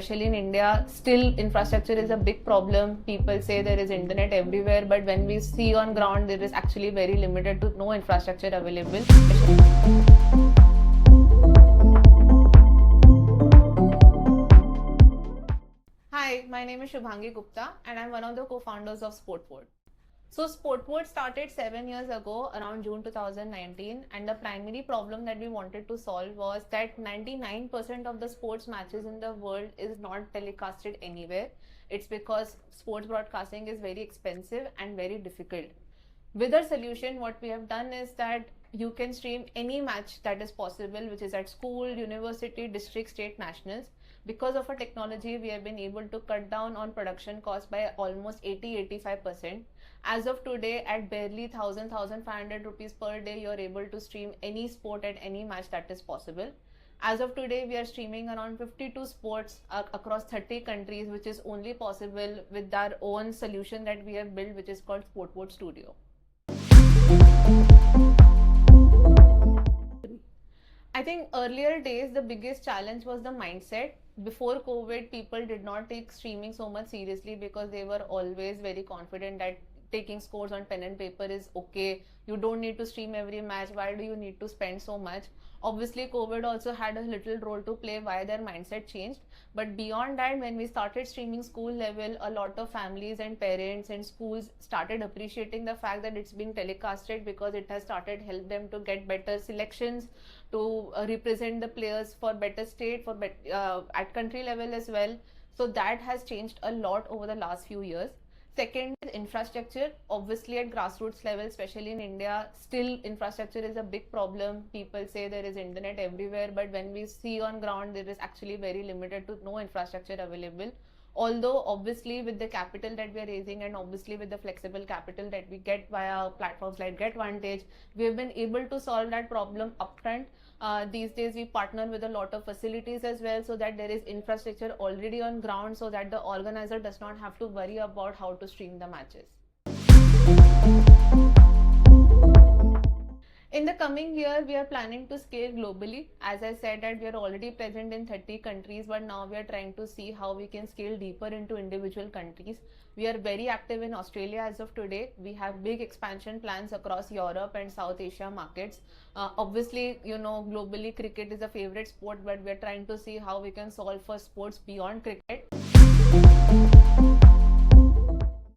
especially in India, still infrastructure is a big problem. People say there is internet everywhere, but when we see on ground, there is actually very limited to no infrastructure available. Hi, my name is Shubhangi Gupta and I'm one of the co-founders of Sportboard. So Sportboard started 7 years ago around June 2019, and the primary problem that we wanted to solve was that 99% of the sports matches in the world is not telecasted anywhere. It's because sports broadcasting is very expensive and very difficult. With our solution, what we have done is that you can stream any match that is possible, which is at school, university, district, state, nationals. Because of our technology, we have been able to cut down on production costs by almost 80-85%. As of today, at barely 1,500 rupees per day, you're able to stream any sport at any match that is possible. As of today, we are streaming around 52 sports across 30 countries, which is only possible with our own solution that we have built, which is called Sportboard Studio. I think earlier days, the biggest challenge was the mindset. Before COVID, people did not take streaming so much seriously because they were always very confident that taking scores on pen and paper is okay. You don't need to stream every match. Why do you need to spend so much? Obviously, COVID also had a little role to play why their mindset changed. But beyond that, when we started streaming school level, a lot of families and parents and schools started appreciating the fact that it's been telecasted because it has started help them to get better selections, to represent the players for better state, for at country level as well. So that has changed a lot over the last few years. Second is infrastructure. Obviously, at grassroots level, especially in India, still infrastructure is a big problem. People say there is internet everywhere, but when we see on ground, there is actually very limited to no infrastructure available. Although obviously with the capital that we are raising and obviously with the flexible capital that we get via platforms like GetVantage, we have been able to solve that problem upfront. These days we partner with a lot of facilities as well, so that there is infrastructure already on ground, so that the organizer does not have to worry about how to stream the matches. In the coming year, we are planning to scale globally. As I said that we are already present in 30 countries, but now we are trying to see how we can scale deeper into individual countries. We are very active in Australia as of today. We have big expansion plans across Europe and South Asia markets. Obviously, you know, globally cricket is a favorite sport, but we are trying to see how we can solve for sports beyond cricket.